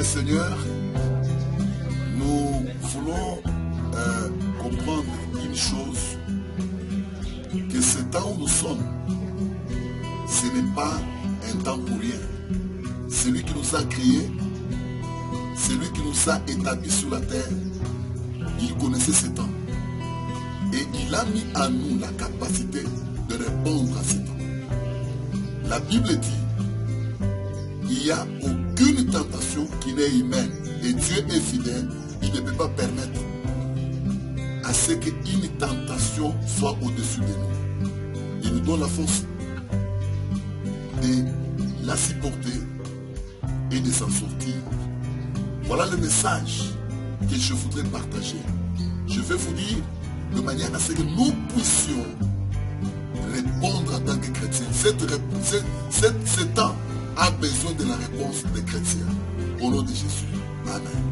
le Seigneur, nous voulons comprendre une chose, que ce temps où nous sommes, ce n'est pas un temps pour rien. Celui qui nous a créés, celui qui nous a établis sur la terre, il connaissait ce temps. Et il a mis à nous la capacité de répondre à ce temps. La Bible dit, il n'y a aucune tentation qui n'est humaine. Et Dieu est fidèle, il ne peut pas permettre à ce qu'une tentation soit au-dessus de nous. Il nous donne la force de la supporter et de s'en sortir. Voilà le message que je voudrais partager. Je vais vous dire de manière à ce que nous puissions répondre en tant que chrétiens. Ce temps a besoin de la réponse des chrétiens. Au nom de Jésus. Amen.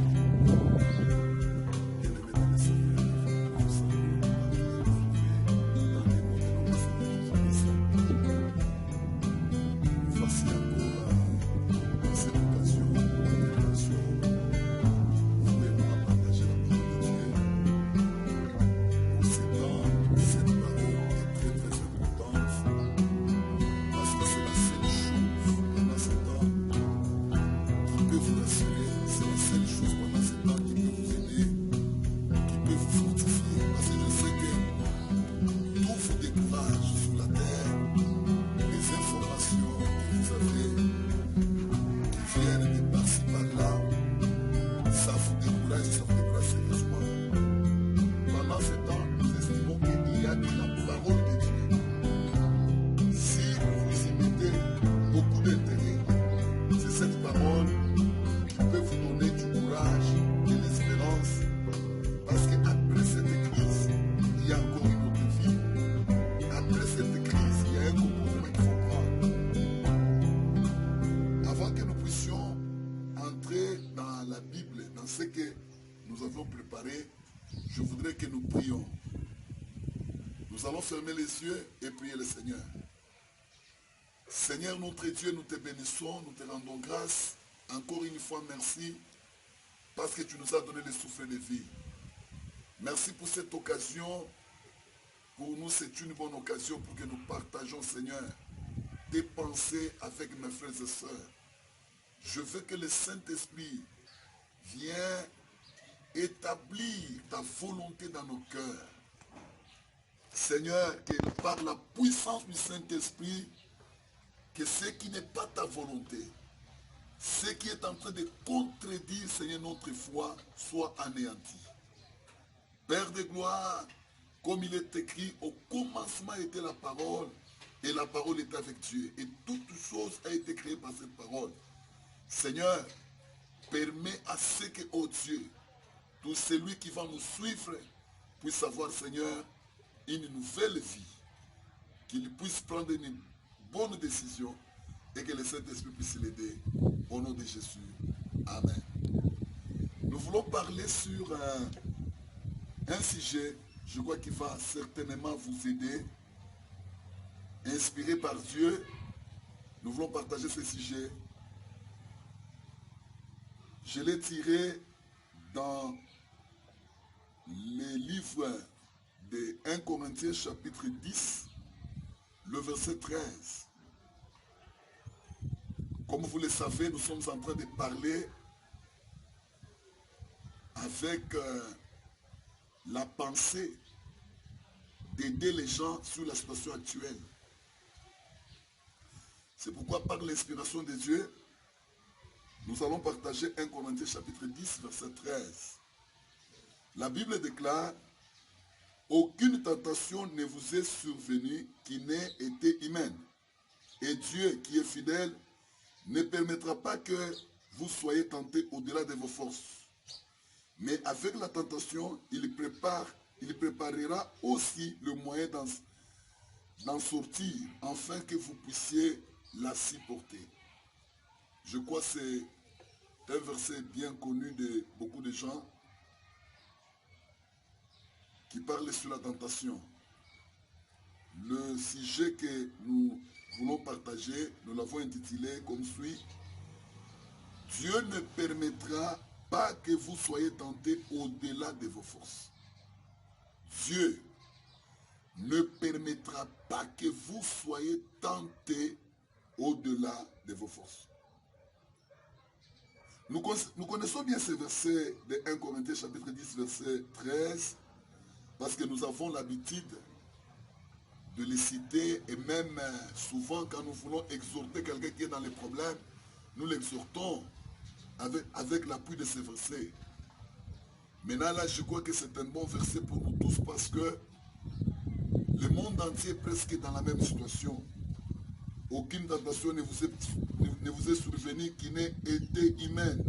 Je voudrais que nous prions. Nous allons fermer les yeux et prier le Seigneur. Seigneur notre Dieu, nous te bénissons, nous te rendons grâce. Encore une fois, merci parce que tu nous as donné le souffle de vie. Merci pour cette occasion. Pour nous, c'est une bonne occasion pour que nous partageons, Seigneur, des pensées avec mes frères et sœurs. Je veux que le Saint-Esprit vienne établir ta volonté dans nos cœurs. Seigneur, que par la puissance du Saint-Esprit, que ce qui n'est pas ta volonté, ce qui est en train de contredire, Seigneur, notre foi, soit anéanti. Père de gloire, comme il est écrit, au commencement était la parole, et la parole était avec Dieu. Et toute chose a été créée par cette parole. Seigneur, permets à ce que, oh Dieu, tout celui qui va nous suivre puisse avoir, Seigneur, une nouvelle vie, qu'il puisse prendre une bonne décision et que le Saint-Esprit puisse l'aider. Au nom de Jésus. Amen. Nous voulons parler sur un sujet, je crois qu'il va certainement vous aider, inspiré par Dieu. Nous voulons partager ce sujet. Je l'ai tiré dans les livres de 1 Corinthiens chapitre 10, le verset 13. Comme vous le savez, nous sommes en train de parler avec la pensée d'aider les gens sur la situation actuelle. C'est pourquoi par l'inspiration de Dieu, nous allons partager 1 Corinthiens chapitre 10, verset 13. La Bible déclare, « Aucune tentation ne vous est survenue qui n'ait été humaine. Et Dieu, qui est fidèle, ne permettra pas que vous soyez tentés au-delà de vos forces. Mais avec la tentation, il préparera aussi le moyen d'en sortir, afin que vous puissiez la supporter. » Je crois que c'est un verset bien connu de beaucoup de gens qui parle sur la tentation. Le sujet que nous voulons partager, nous l'avons intitulé comme suit, Dieu ne permettra pas que vous soyez tentés au-delà de vos forces. Dieu ne permettra pas que vous soyez tentés au-delà de vos forces. Nous connaissons bien ces versets de 1 Corinthiens chapitre 10 verset 13 parce que nous avons l'habitude de les citer et même souvent quand nous voulons exhorter quelqu'un qui est dans les problèmes, nous l'exhortons avec l'appui de ces versets. Maintenant là, je crois que c'est un bon verset pour nous tous parce que le monde entier est presque dans la même situation. Aucune tentation ne vous est survenue qui n'ait été humaine.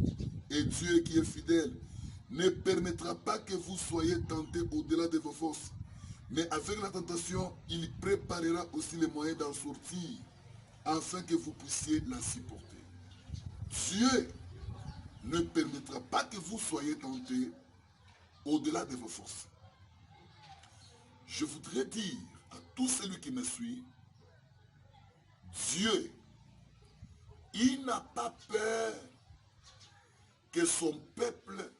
Et Dieu qui est fidèle ne permettra pas que vous soyez tentés au-delà de vos forces. Mais avec la tentation, il préparera aussi les moyens d'en sortir afin que vous puissiez la supporter. Dieu ne permettra pas que vous soyez tentés au-delà de vos forces. Je voudrais dire à tout celui qui me suit, Dieu, il n'a pas peur que son peuple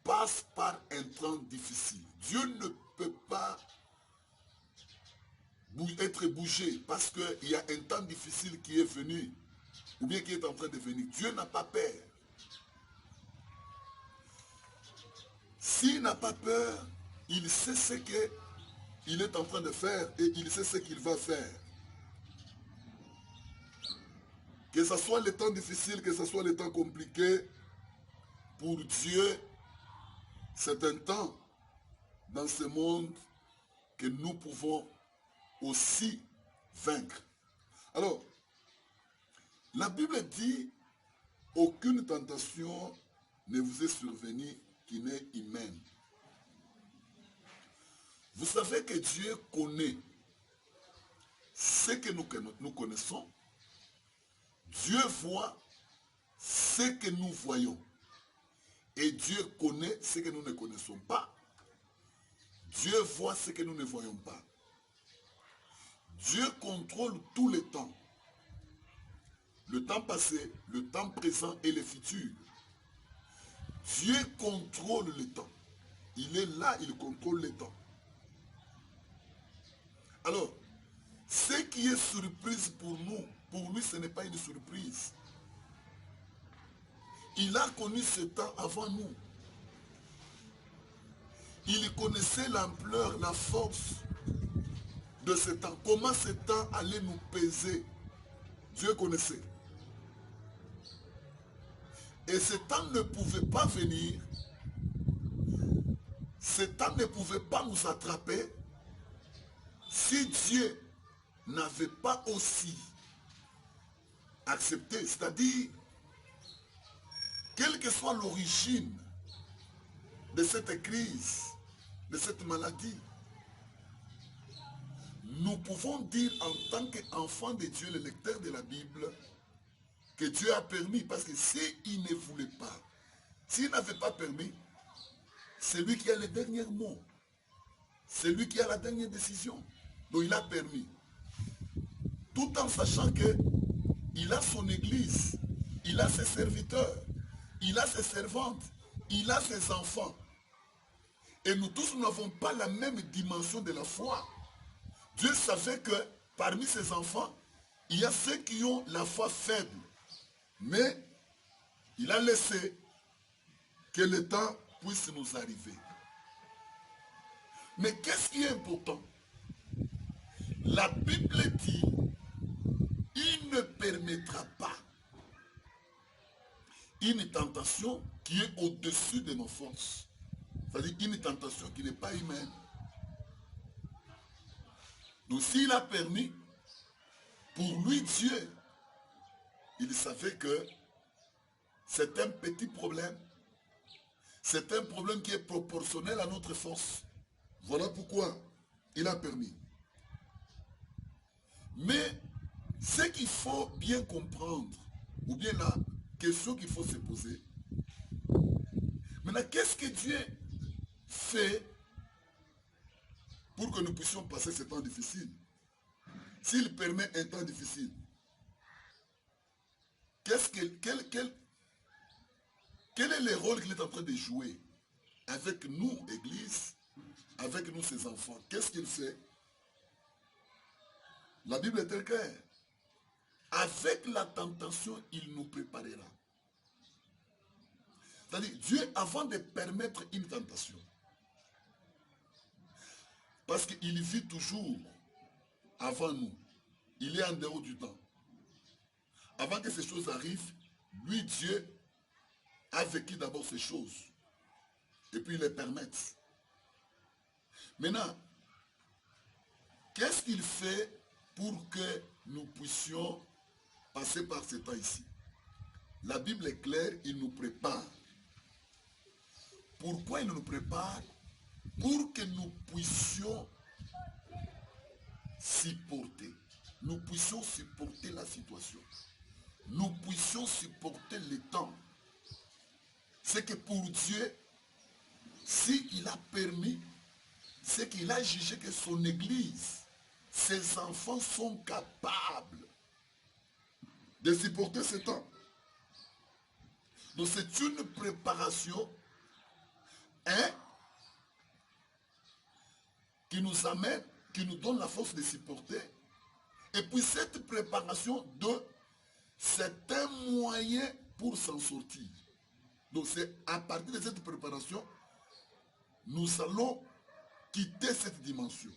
passe par un temps difficile. Dieu ne peut pas être bougé parce qu'il y a un temps difficile qui est venu ou bien qui est en train de venir. Dieu n'a pas peur. S'il n'a pas peur, il sait ce qu'il est en train de faire et il sait ce qu'il va faire. Que ce soit les temps difficiles, que ce soit les temps compliqués, pour Dieu, c'est un temps dans ce monde que nous pouvons aussi vaincre. Alors, la Bible dit, aucune tentation ne vous est survenue qui n'est humaine. Vous savez que Dieu connaît ce que nous connaissons. Dieu voit ce que nous voyons. Et Dieu connaît ce que nous ne connaissons pas. Dieu voit ce que nous ne voyons pas. Dieu contrôle tous les temps. Le temps passé, le temps présent et le futur. Dieu contrôle le temps. Il est là, il contrôle le temps. Alors, ce qui est surprise pour nous, pour lui, ce n'est pas une surprise. Il a connu ce temps avant nous. Il connaissait l'ampleur, la force de ce temps. Comment ce temps allait nous peser. Dieu connaissait. Et ce temps ne pouvait pas venir. Ce temps ne pouvait pas nous attraper si Dieu n'avait pas aussi accepté. C'est-à-dire, quelle que soit l'origine de cette crise, de cette maladie, nous pouvons dire en tant qu'enfants de Dieu, le lecteur de la Bible, que Dieu a permis, parce que s'il ne voulait pas, s'il n'avait pas permis, c'est lui qui a le dernier mot. C'est lui qui a la dernière décision. Donc il a permis. Tout en sachant qu'il a son église, il a ses serviteurs, il a ses servantes, il a ses enfants. Et nous tous, nous n'avons pas la même dimension de la foi. Dieu savait que parmi ses enfants, il y a ceux qui ont la foi faible. Mais il a laissé que le temps puisse nous arriver. Mais qu'est-ce qui est important? La Bible dit, il ne permettra pas une tentation qui est au-dessus de nos forces. C'est-à-dire une tentation qui n'est pas humaine. Donc s'il a permis, pour lui Dieu, il savait que c'est un petit problème. C'est un problème qui est proportionnel à notre force. Voilà pourquoi il a permis. Mais ce qu'il faut bien comprendre, ou bien la question qu'il faut se poser, maintenant, qu'est-ce que Dieu fait pour que nous puissions passer ce temps difficile? S'il permet un temps difficile, quel est le rôle qu'il est en train de jouer avec nous, Église, avec nous, ses enfants? Qu'est-ce qu'il fait? La Bible est très claire. Avec la tentation, il nous préparera. C'est-à-dire, Dieu, avant de permettre une tentation, parce qu'il vit toujours avant nous, il est en dehors du temps. Avant que ces choses arrivent, lui, Dieu, a vécu d'abord ces choses. Et puis il les permet. Maintenant, qu'est-ce qu'il fait pour que nous puissions passer par ce temps ici? La Bible est claire, il nous prépare. Pourquoi il nous prépare? Pour que nous puissions supporter. Nous puissions supporter la situation. Nous puissions supporter le temps. C'est que pour Dieu, s'il a permis, c'est qu'il a jugé que son Église, ses enfants sont capables de supporter ce temps. Donc c'est une préparation qui nous amène, qui nous donne la force de supporter. Et puis cette préparation, c'est un moyen pour s'en sortir. Donc c'est à partir de cette préparation, nous allons quitter cette dimension.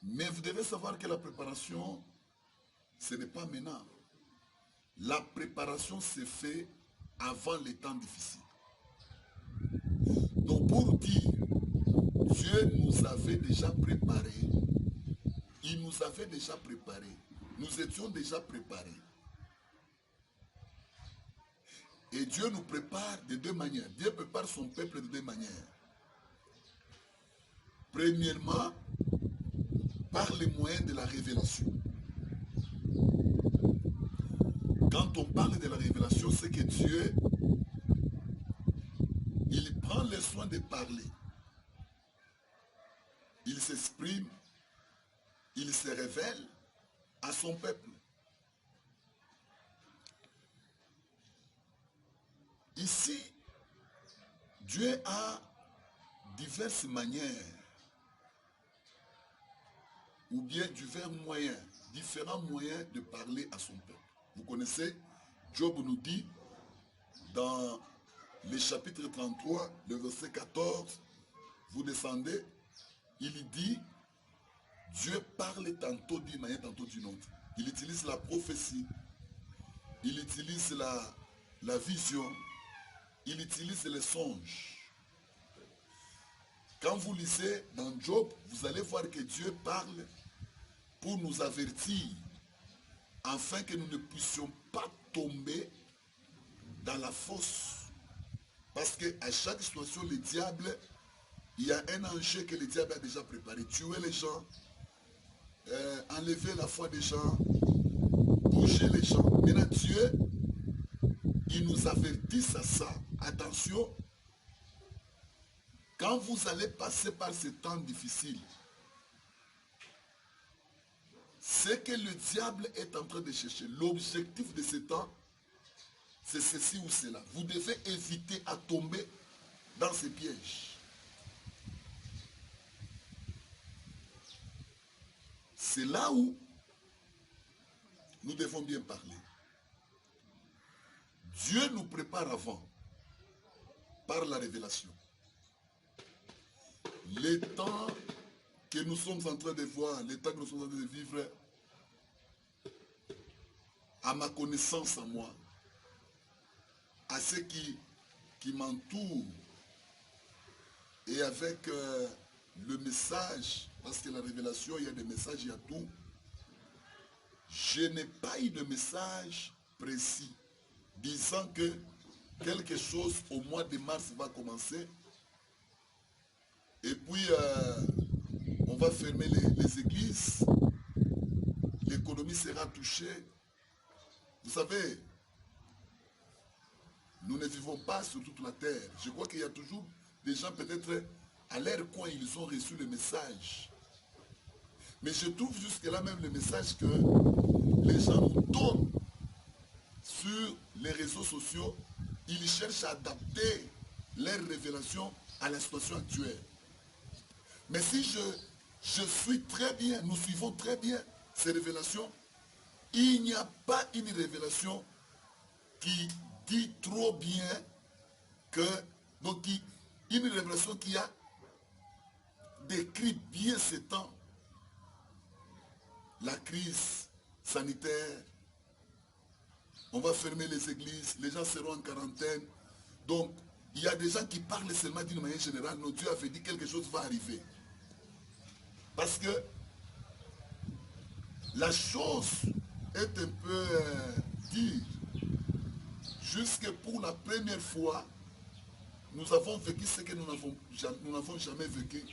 Mais vous devez savoir que la préparation, ce n'est pas maintenant. La préparation se fait avant les temps difficiles. Donc pour dire, Dieu nous avait déjà préparés. Il nous avait déjà préparés. Nous étions déjà préparés. Et Dieu nous prépare de deux manières. Dieu prépare son peuple de deux manières. Premièrement, par les moyens de la révélation. Quand on parle de la révélation, c'est que Dieu, il prend le soin de parler. Il s'exprime, il se révèle à son peuple. Ici, Dieu a diverses manières, ou bien différents moyens de parler à son peuple. Vous connaissez, Job nous dit, dans le chapitre 33, le verset 14, vous descendez, il dit, Dieu parle tantôt d'une manière, tantôt d'une autre. Il utilise la prophétie, il utilise la vision, il utilise les songes. Quand vous lisez dans Job, vous allez voir que Dieu parle pour nous avertir, afin que nous ne puissions pas tomber dans la fosse. Parce qu'à chaque situation, le diable, il y a un enjeu que le diable a déjà préparé. Tuer les gens, enlever la foi des gens, bouger les gens. Maintenant, Dieu, il nous avertit à ça. Attention, quand vous allez passer par ces temps difficiles, ce que le diable est en train de chercher, l'objectif de ce temps, c'est ceci ou cela. Vous devez éviter à tomber dans ces pièges. C'est là où nous devons bien parler. Dieu nous prépare avant, par la révélation. Les temps que nous sommes en train de voir, les temps que nous sommes en train de vivre, à ma connaissance, à moi, à ceux qui m'entourent, et avec le message, parce que la révélation, il y a des messages, il y a tout. Je n'ai pas eu de message précis disant que quelque chose au mois de mars va commencer et puis on va fermer les églises, l'économie sera touchée. Vous savez, nous ne vivons pas sur toute la terre. Je crois qu'il y a toujours des gens peut-être à leur coin, ils ont reçu le message. Mais je trouve jusque-là même le message que les gens nous donnent sur les réseaux sociaux. Ils cherchent à adapter leurs révélations à la situation actuelle. Mais si je suis très bien, nous suivons très bien ces révélations, il n'y a pas une révélation qui dit trop bien que, donc une révélation qui a décrit bien ces temps, la crise sanitaire, on va fermer les églises, les gens seront en quarantaine. Donc, il y a des gens qui parlent seulement d'une manière générale. Non, Dieu avait dit quelque chose va arriver. Parce que la chose est un peu dure. Jusque pour la première fois, nous avons vécu ce que nous n'avons jamais vécu.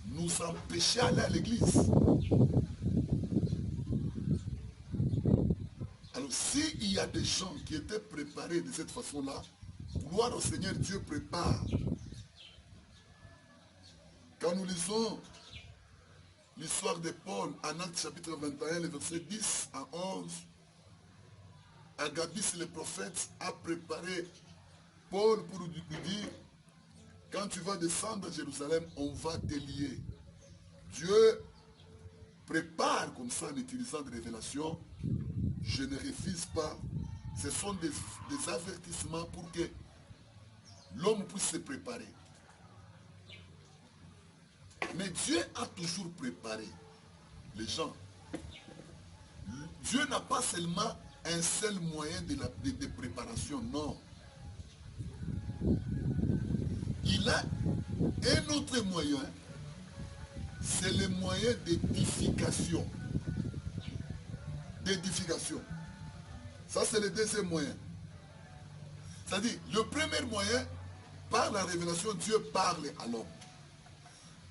Nous empêcher d'aller à l'église. Alors, s'il y a des gens qui étaient préparés de cette façon-là, gloire au Seigneur, Dieu prépare. Quand nous lisons l'histoire de Paul en Actes chapitre 21, les versets 10 à 11, Agabus le prophète a préparé Paul pour lui dire, quand tu vas descendre à Jérusalem, on va te lier. Dieu prépare comme ça en utilisant des révélations. Je ne refuse pas. Ce sont des avertissements pour que l'homme puisse se préparer. Mais Dieu a toujours préparé les gens. Dieu n'a pas seulement un seul moyen de préparation, non. Il a un autre moyen, c'est le moyen d'édification. D'édification. Ça, c'est le deuxième moyen. C'est-à-dire, le premier moyen, par la révélation, Dieu parle à l'homme.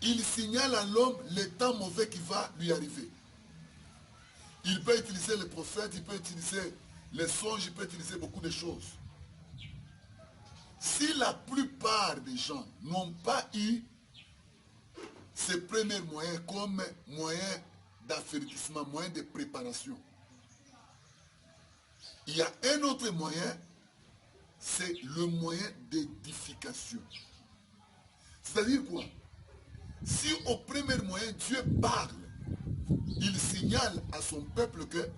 Il signale à l'homme le temps mauvais qui va lui arriver. Il peut utiliser les prophètes, il peut utiliser les songes, il peut utiliser beaucoup de choses. Si la plupart des gens n'ont pas eu ce premier moyen comme moyen d'avertissement, moyen de préparation, il y a un autre moyen, c'est le moyen d'édification. C'est-à-dire quoi? Si au premier moyen, Dieu parle, il signale à son peuple que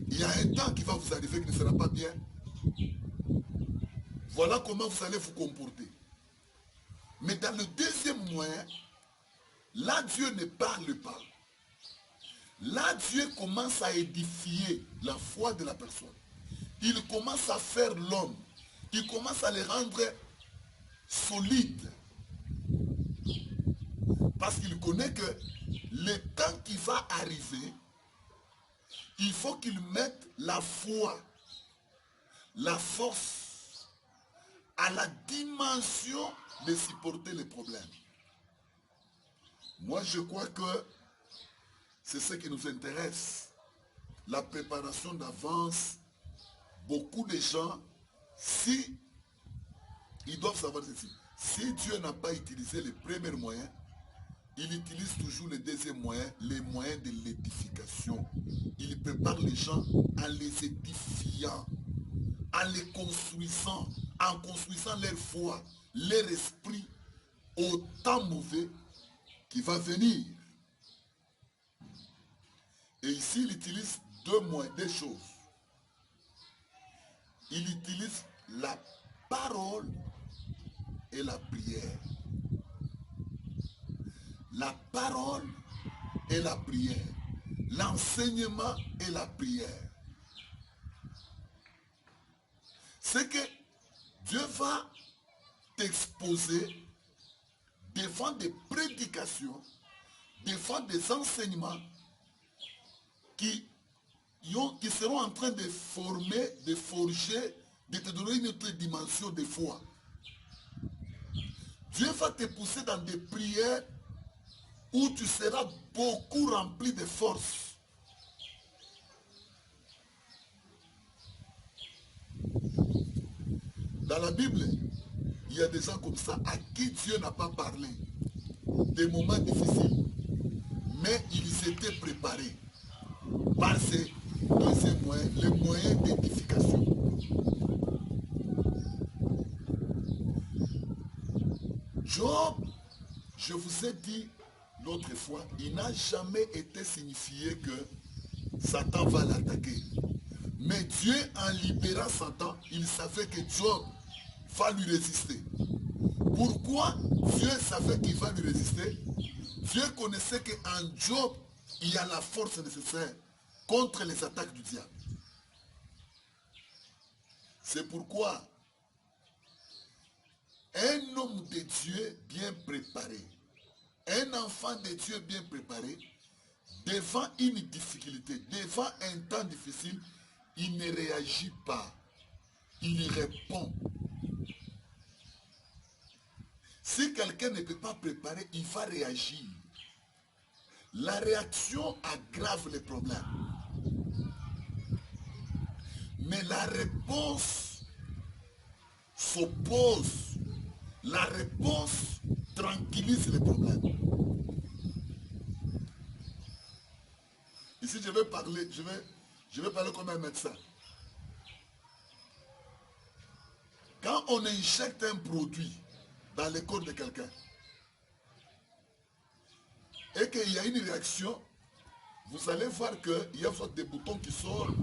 il y a un temps qui va vous arriver qui ne sera pas bien. Voilà comment vous allez vous comporter. Mais dans le deuxième moyen, là Dieu ne parle pas. Là Dieu commence à édifier la foi de la personne. Il commence à faire l'homme. Il commence à le rendre solide. Parce qu'il connaît que le temps qui va arriver, il faut qu'il mette la foi, la force, à la dimension de supporter les problèmes. Moi, je crois que c'est ce qui nous intéresse. La préparation d'avance. Beaucoup de gens, si ils doivent savoir ceci, si Dieu n'a pas utilisé les premiers moyens, il utilise toujours le deuxième moyen, les moyens de l'édification. Il prépare les gens en les édifiant, en les construisant, en construisant leur foi, leur esprit au temps mauvais qui va venir. Et ici, il utilise deux moyens, deux choses. Il utilise la parole et la prière. La parole et la prière. L'enseignement et la prière. C'est que Dieu va t'exposer devant des prédications, devant des enseignements qui seront en train de former, de forger, de te donner une autre dimension de foi. Dieu va te pousser dans des prières où tu seras beaucoup rempli de force. Dans la Bible, il y a des gens comme ça à qui Dieu n'a pas parlé. Des moments difficiles. Mais ils étaient préparés par ces deuxièmes moyens, les moyens d'édification. Job, je vous ai dit l'autre fois, il n'a jamais été signifié que Satan va l'attaquer. Mais Dieu, en libérant Satan, il savait que Job va lui résister. Pourquoi Dieu savait qu'il va lui résister? Dieu connaissait qu'en Job, il y a la force nécessaire contre les attaques du diable. C'est pourquoi un homme de Dieu bien préparé, un enfant de Dieu bien préparé, devant une difficulté, devant un temps difficile, il ne réagit pas, il y répond. Si quelqu'un ne peut pas préparer, il va réagir. La réaction aggrave les problèmes. Mais la réponse s'oppose. La réponse tranquillise les problèmes. Ici, je vais parler, je vais parler comme un médecin. Quand on injecte un produit dans le corps de quelqu'un et qu'il y a une réaction, vous allez voir qu'il y a des boutons qui sortent.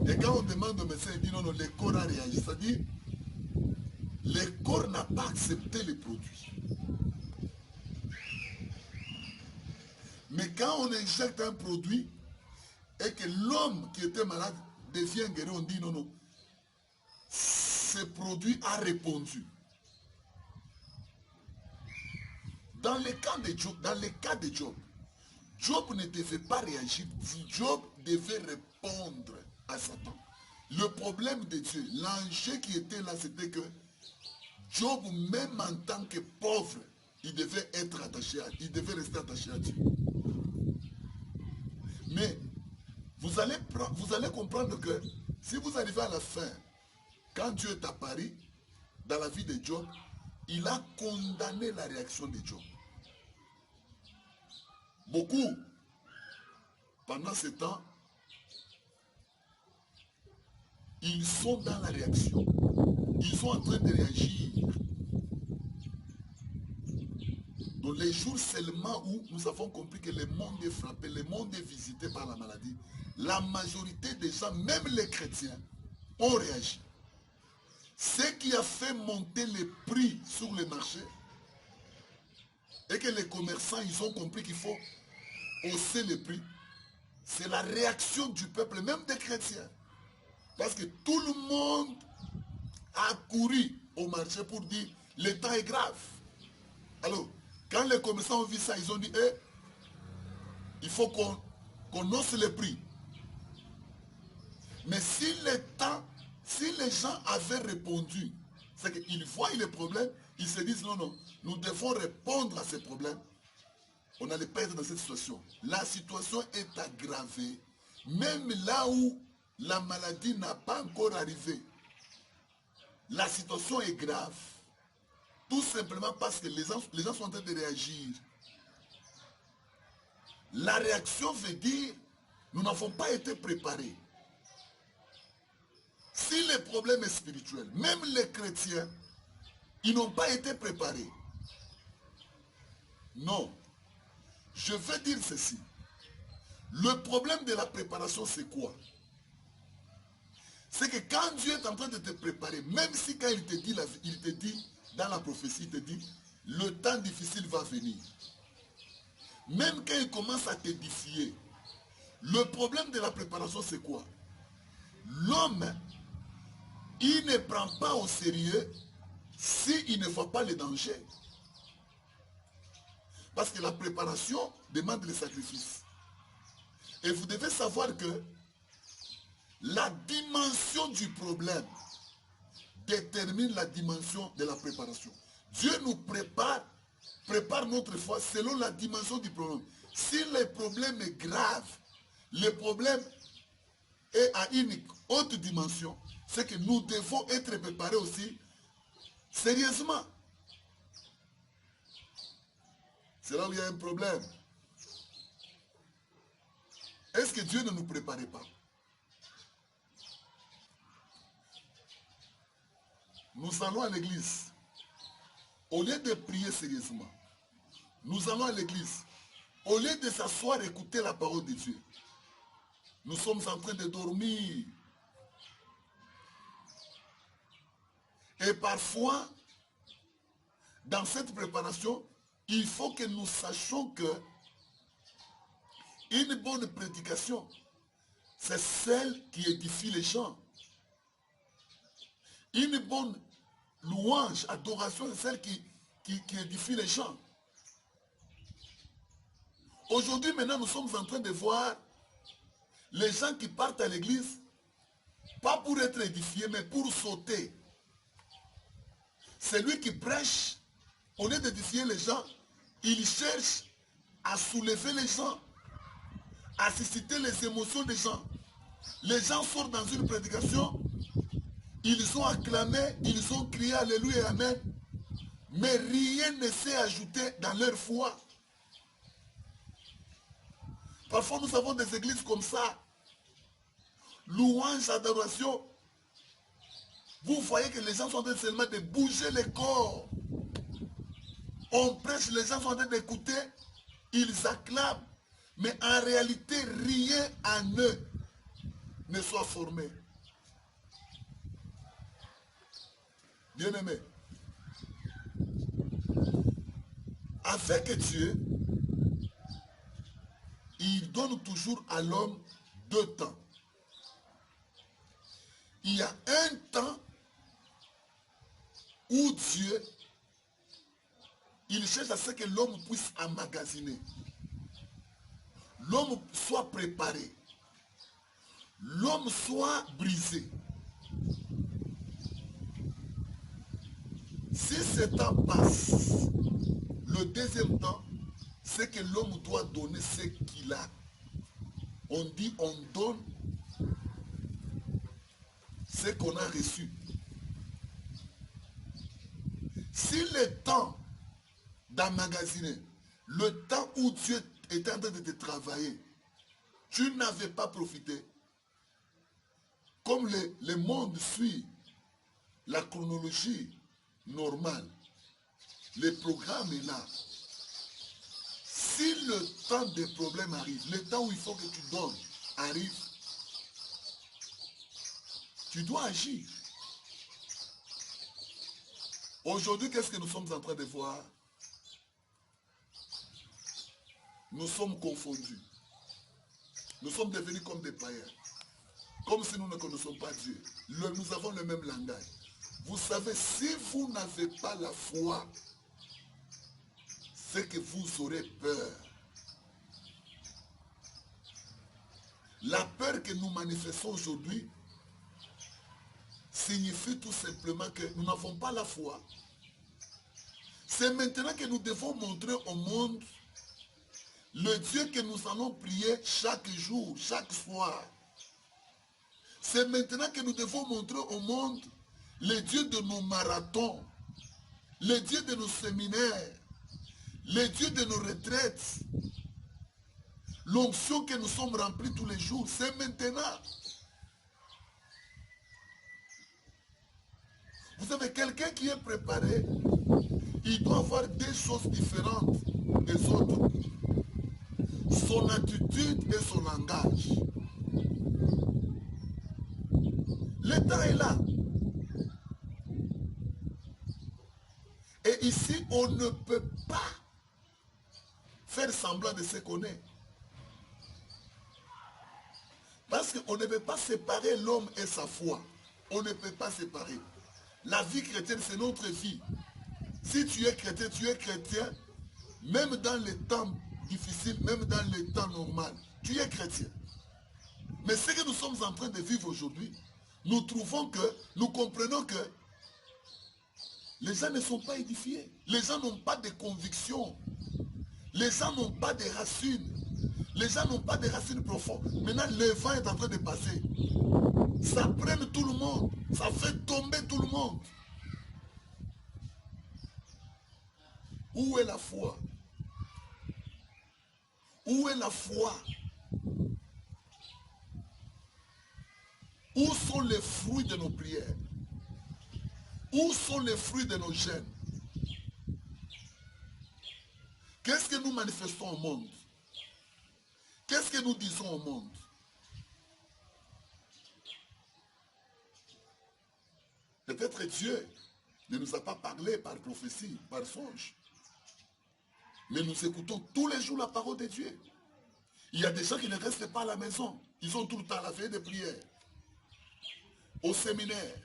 Et quand on demande au médecin, il dit non, non, le corps a réagi. C'est-à-dire, le corps n'a pas accepté le produit. Mais quand on injecte un produit et que l'homme qui était malade devient guéri, on dit non, non, ce produit a répondu. Dans le cas de Job, Job ne devait pas réagir. Job devait répondre à Satan. Le problème de Dieu, l'enjeu qui était là, c'était que Job, même en tant que pauvre, il devait être attaché à Dieu. Il devait rester attaché à Dieu. Mais vous allez comprendre que si vous arrivez à la fin, quand Dieu est apparu dans la vie de Job, il a condamné la réaction de Job. Beaucoup, pendant ce temps, ils sont dans la réaction. Ils sont en train de réagir. Dans les jours seulement où nous avons compris que le monde est frappé, le monde est visité par la maladie, la majorité des gens, même les chrétiens, ont réagi. Ce qui a fait monter les prix sur le marché, et que les commerçants, ils ont compris qu'il faut hausser les prix, c'est la réaction du peuple, même des chrétiens. Parce que tout le monde a couru au marché pour dire, le temps est grave. Alors, quand les commerçants ont vu ça, ils ont dit, eh, il faut qu'on hausse les prix. Mais si les gens avaient répondu, c'est qu'ils voient les problèmes, ils se disent, non, non, nous devons répondre à ces problèmes. On n'allait pas être dans cette situation. La situation est aggravée. Même là où la maladie n'a pas encore arrivé, la situation est grave. Tout simplement parce que les gens sont en train de réagir. La réaction veut dire, nous n'avons pas été préparés. Si le problème est spirituel, même les chrétiens, ils n'ont pas été préparés. Non. Je veux dire ceci. Le problème de la préparation, c'est quoi? C'est que quand Dieu est en train de te préparer, même si quand il te dit dans la prophétie, il te dit, le temps difficile va venir. Même quand il commence à t'édifier, le problème de la préparation, c'est quoi? L'homme, il ne prend pas au sérieux s'il ne voit pas les dangers. Parce que la préparation demande le sacrifice. Et vous devez savoir que la dimension du problème détermine la dimension de la préparation. Dieu nous prépare notre foi selon la dimension du problème. Si le problème est grave, le problème est à une haute dimension, c'est que nous devons être préparés aussi sérieusement. C'est là où il y a un problème. Est-ce que Dieu ne nous préparait pas? Nous allons à l'église. Au lieu de prier sérieusement, nous allons à l'église. Au lieu de s'asseoir et écouter la parole de Dieu, nous sommes en train de dormir. Et parfois, dans cette préparation, il faut que nous sachions que une bonne prédication, c'est celle qui édifie les gens. Une bonne louange, adoration, c'est celle qui édifie les gens. Aujourd'hui, maintenant, nous sommes en train de voir les gens qui partent à l'église, pas pour être édifiés, mais pour sauter. C'est lui qui prêche, au lieu d'édifier les gens, il cherche à soulever les gens, à susciter les émotions des gens. Les gens sortent dans une prédication, ils ont acclamé, ils ont crié Alléluia et Amen, mais rien ne s'est ajouté dans leur foi. Parfois nous avons des églises comme ça, louange, adoration. Vous voyez que les gens sont en train seulement de bouger les corps. On prêche, les gens sont en train d'écouter, ils acclament, mais en réalité, rien en eux ne soit formé. Bien-aimé, avec Dieu, il donne toujours à l'homme 2 temps. Il y a un temps où Dieu, il cherche à ce que l'homme puisse emmagasiner. L'homme soit préparé. L'homme soit brisé. Si ce temps passe, le deuxième temps, c'est que l'homme doit donner ce qu'il a. On dit on donne ce qu'on a reçu. Si le temps d'emmagasiner, le temps où Dieu était en train de te travailler, tu n'avais pas profité, comme le monde suit la chronologie normale, le programme est là. Si le temps des problèmes arrive, le temps où il faut que tu donnes arrive, tu dois agir. Aujourd'hui, qu'est-ce que nous sommes en train de voir? Nous sommes confondus. Nous sommes devenus comme des païens. Comme si nous ne connaissons pas Dieu. Nous avons le même langage. Vous savez, si vous n'avez pas la foi, c'est que vous aurez peur. La peur que nous manifestons aujourd'hui signifie tout simplement que nous n'avons pas la foi. C'est maintenant que nous devons montrer au monde le Dieu que nous allons prier chaque jour, chaque soir. C'est maintenant que nous devons montrer au monde le Dieu de nos marathons, le Dieu de nos séminaires, le Dieu de nos retraites, l'onction que nous sommes remplis tous les jours. C'est maintenant. Vous savez, quelqu'un qui est préparé, il doit avoir 2 choses différentes des autres. Son attitude et son langage. Le temps est là. Et ici, on ne peut pas faire semblant de ce qu'on est. Parce qu'on ne peut pas séparer l'homme et sa foi. On ne peut pas séparer. La vie chrétienne, c'est notre vie. Si tu es chrétien, même dans les temps difficiles, même dans les temps normaux, tu es chrétien. Mais ce que nous sommes en train de vivre aujourd'hui, nous trouvons que, nous comprenons que les gens ne sont pas édifiés. Les gens n'ont pas de conviction. Les gens n'ont pas de racines. Les gens n'ont pas de racines profondes. Maintenant, le vent est en train de passer. Ça prenne tout le monde. Ça fait tomber tout le monde. Où est la foi? Où est la foi? sont les fruits de nos prières? Où sont les fruits de nos jeûnes? Qu'est-ce que nous manifestons au monde? Qu'est-ce que nous disons au monde? Peut-être Dieu ne nous a pas parlé par prophétie, par songe. Mais nous écoutons tous les jours la parole de Dieu. Il y a des gens qui ne restent pas à la maison. Ils sont tout le temps à la veille de prière, au séminaire.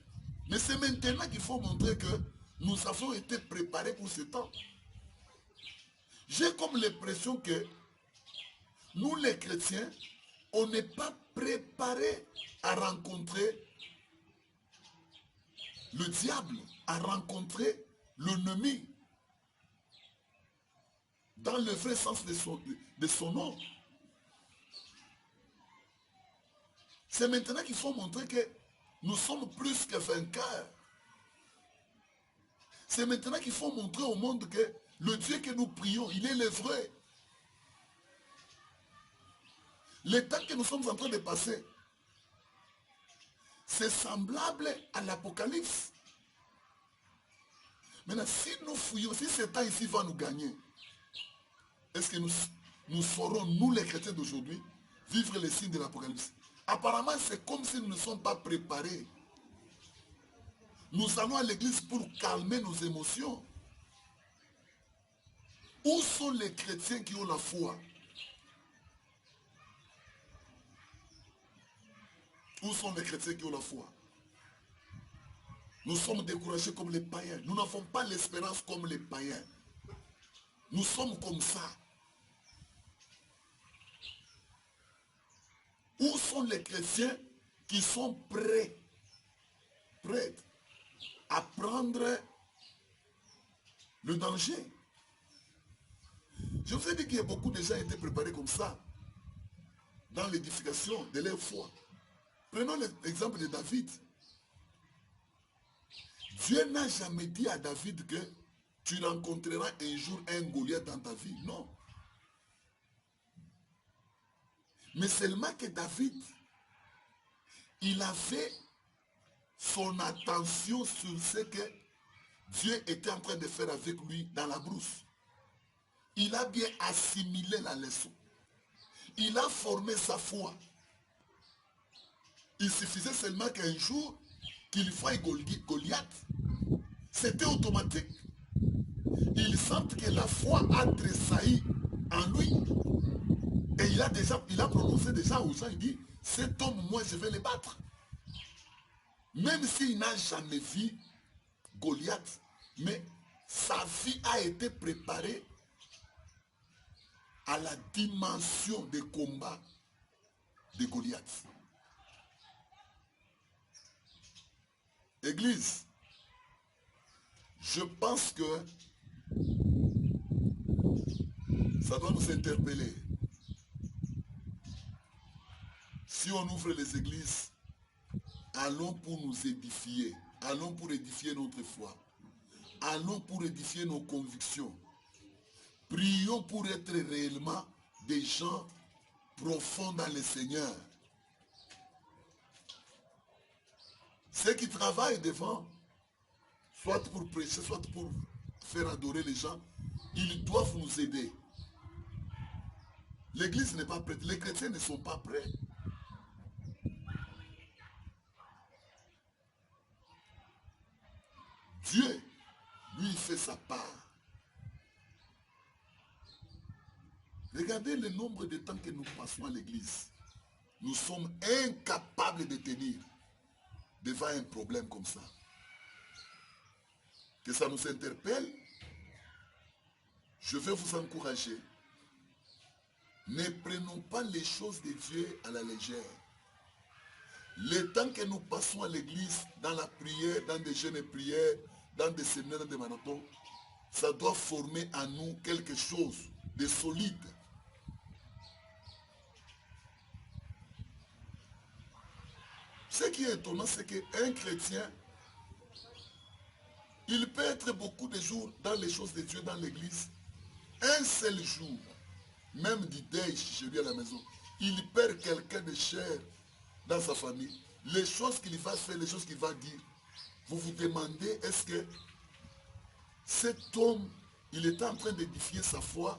Mais c'est maintenant qu'il faut montrer que nous avons été préparés pour ce temps. J'ai comme l'impression que nous les chrétiens, on n'est pas préparés à rencontrer le diable, à rencontrer l'ennemi, dans le vrai sens de son nom. C'est maintenant qu'il faut montrer que nous sommes plus que vainqueurs. C'est maintenant qu'il faut montrer au monde que le Dieu que nous prions, il est le vrai. Le temps que nous sommes en train de passer, c'est semblable à l'Apocalypse. Maintenant, si nous fouillons, si ce temps ici va nous gagner, est-ce que nous saurons, nous les chrétiens d'aujourd'hui, vivre les signes de l'Apocalypse? Apparemment, c'est comme si nous ne sommes pas préparés. Nous allons à l'église pour calmer nos émotions. Où sont les chrétiens qui ont la foi? Où sont les chrétiens qui ont la foi? Nous sommes découragés comme les païens. Nous n'avons pas l'espérance comme les païens. Nous sommes comme ça. Où sont les chrétiens qui sont prêts à prendre le danger? Je vous ai dit qu'il y a beaucoup de gens qui étaient préparés comme ça dans l'édification de leur foi. Prenons l'exemple de David. Dieu n'a jamais dit à David que tu rencontreras un jour un Goliath dans ta vie. Non. Mais seulement que David, il avait son attention sur ce que Dieu était en train de faire avec lui dans la brousse. Il a bien assimilé la leçon. Il a formé sa foi. Il suffisait seulement qu'un jour, qu'il voie Goliath. C'était automatique. Il sent que la foi a tressailli en lui. Et il a prononcé déjà aux gens, il dit, cet homme, moi, je vais le battre. Même s'il n'a jamais vu Goliath, mais sa vie a été préparée à la dimension de combat de Goliath. Église, je pense que ça doit nous interpeller. Si on ouvre les églises, allons pour nous édifier. Allons pour édifier notre foi. Allons pour édifier nos convictions. Prions pour être réellement des gens profonds dans le Seigneur. Ceux qui travaillent devant, soit pour prêcher, soit pour faire adorer les gens, ils doivent nous aider. L'église n'est pas prête. Les chrétiens ne sont pas prêts. Dieu, lui, fait sa part. Regardez le nombre de temps que nous passons à l'église. Nous sommes incapables de tenir devant un problème comme ça. Que ça nous interpelle. Je vais vous encourager. Ne prenons pas les choses de Dieu à la légère. Le temps que nous passons à l'église, dans la prière, dans des jeûnes et prières, dans des séminaires, dans des marathons, ça doit former en nous quelque chose de solide. Ce qui est étonnant, c'est qu'un chrétien, il peut être beaucoup de jours dans les choses de Dieu, dans l'église. Un seul jour, même du deuil chez lui à la maison, il perd quelqu'un de cher dans sa famille. les choses qu'il va faire, les choses qu'il va dire, vous vous demandez, est-ce que cet homme, il était en train d'édifier sa foi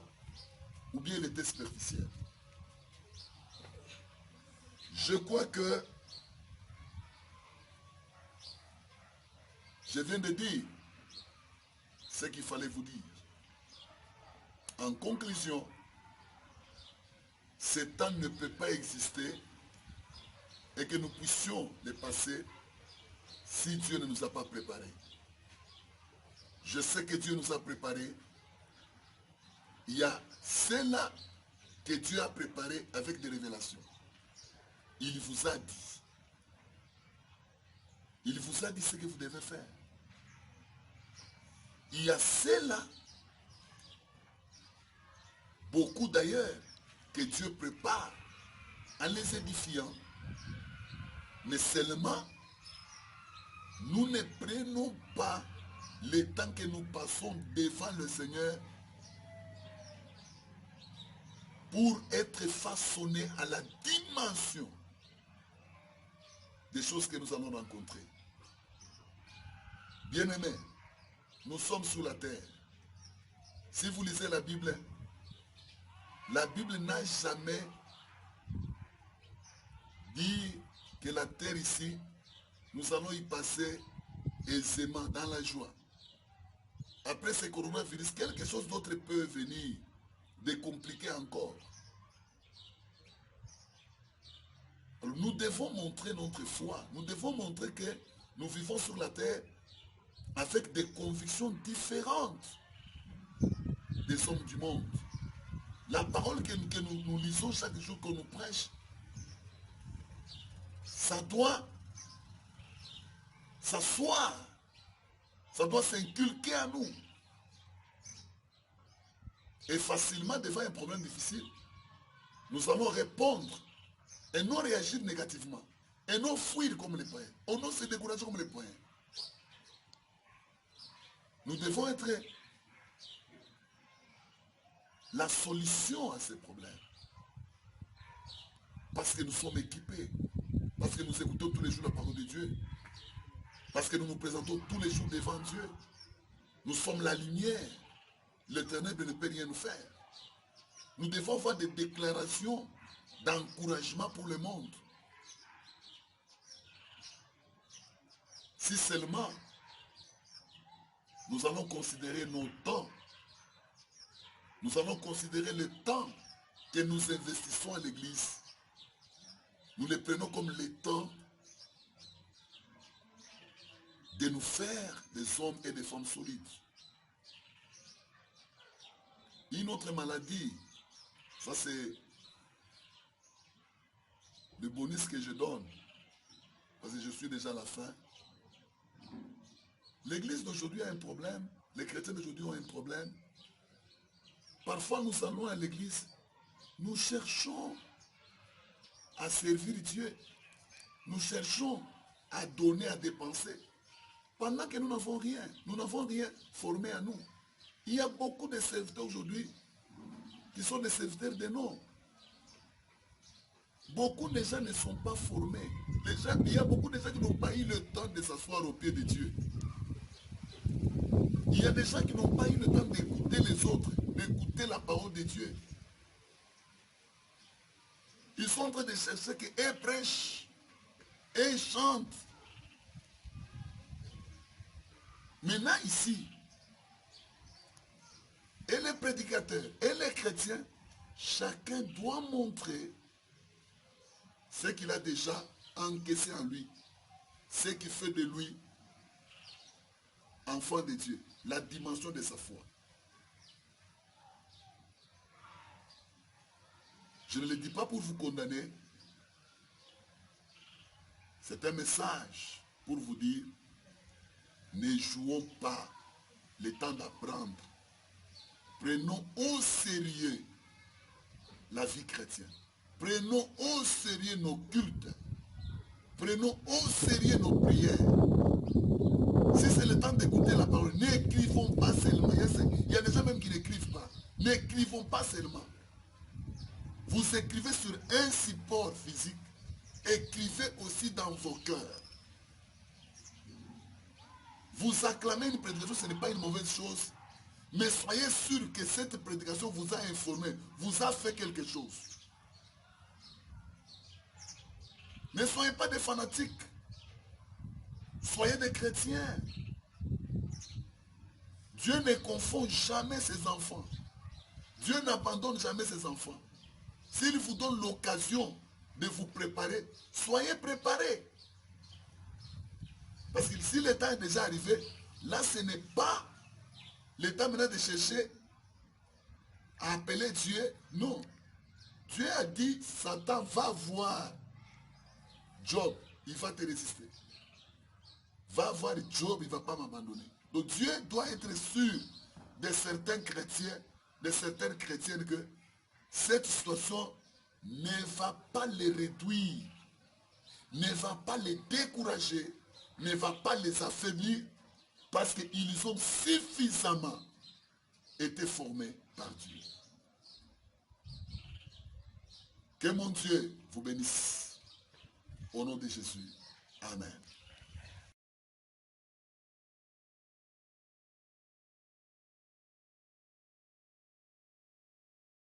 ou bien il était superficiel? Je crois que je viens de dire ce qu'il fallait vous dire. En conclusion, Satan ne peut pas exister et que nous puissions le passer si Dieu ne nous a pas préparés. Je sais que Dieu nous a préparés. Il y a cela que Dieu a préparé avec des révélations. Il vous a dit. Il vous a dit ce que vous devez faire. Il y a cela, beaucoup d'ailleurs, que Dieu prépare en les édifiant. Mais seulement, nous ne prenons pas le temps que nous passons devant le Seigneur pour être façonnés à la dimension des choses que nous allons rencontrer. Bien-aimés, nous sommes sur la terre. Si vous lisez la Bible n'a jamais dit que la terre ici, nous allons y passer aisément, dans la joie. Après ce coronavirus, quelque chose d'autre peut venir, de compliqué encore. Alors, nous devons montrer notre foi. Nous devons montrer que nous vivons sur la terre avec des convictions différentes des hommes du monde. La parole que nous lisons chaque jour qu'on nous prêche, ça doit s'asseoir, ça doit s'inculquer à nous. Et facilement, devant un problème difficile, nous allons répondre et non réagir négativement, et non fuir comme les païens, et non se décourager comme les païens. Nous devons être la solution à ces problèmes. Parce que nous sommes équipés, parce que nous écoutons tous les jours la parole de Dieu, parce que nous nous présentons tous les jours devant Dieu. Nous sommes la lumière. L'Éternel ne peut rien nous faire. Nous devons avoir des déclarations d'encouragement pour le monde. Si seulement nous allons considérer nos temps, nous allons considérer le temps que nous investissons à l'église. Nous les prenons comme le temps de nous faire des hommes et des femmes solides. Une autre maladie, ça c'est le bonus que je donne, parce que je suis déjà à la fin. L'église d'aujourd'hui a un problème, les chrétiens d'aujourd'hui ont un problème. Parfois nous allons à l'église, nous cherchons à servir Dieu, nous cherchons à donner, à dépenser, pendant que nous n'avons rien formé à nous. Il y a beaucoup de serviteurs aujourd'hui qui sont des serviteurs de nom. Beaucoup de gens ne sont pas formés. Il y a beaucoup de gens qui n'ont pas eu le temps de s'asseoir au pied de Dieu. Il y a des gens qui n'ont pas eu le temps d'écouter les autres, d'écouter la parole de Dieu. Ils sont en train de chercher qu'eux prêchent, et chantent. Maintenant ici, et les prédicateurs et les chrétiens, chacun doit montrer ce qu'il a déjà encaissé en lui, ce qui fait de lui enfant de Dieu, la dimension de sa foi. Je ne le dis pas pour vous condamner, c'est un message pour vous dire, ne jouons pas le temps d'apprendre. Prenons au sérieux la vie chrétienne. Prenons au sérieux nos cultes. Prenons au sérieux nos prières. Si c'est le temps d'écouter la parole, n'écrivons pas seulement. Il y a des gens même qui n'écrivent pas. N'écrivons pas seulement. Vous écrivez sur un support physique. écrivez aussi dans vos cœurs. Vous acclamez une prédication, ce n'est pas une mauvaise chose. Mais soyez sûr que cette prédication vous a informé, vous a fait quelque chose. Ne soyez pas des fanatiques. Soyez des chrétiens. Dieu ne confond jamais ses enfants. Dieu n'abandonne jamais ses enfants. S'il vous donne l'occasion de vous préparer, soyez préparés. Parce que si le temps est déjà arrivé, là ce n'est pas le temps maintenant de chercher à appeler Dieu. Non. Dieu a dit, Satan va voir Job, il va te résister. Va voir Job, il ne va pas m'abandonner. Donc Dieu doit être sûr de certains chrétiens, de certaines chrétiennes que cette situation ne va pas les réduire, ne va pas les décourager, ne va pas les affaiblir, parce qu'ils ont suffisamment été formés par Dieu. Que mon Dieu vous bénisse. Au nom de Jésus. Amen.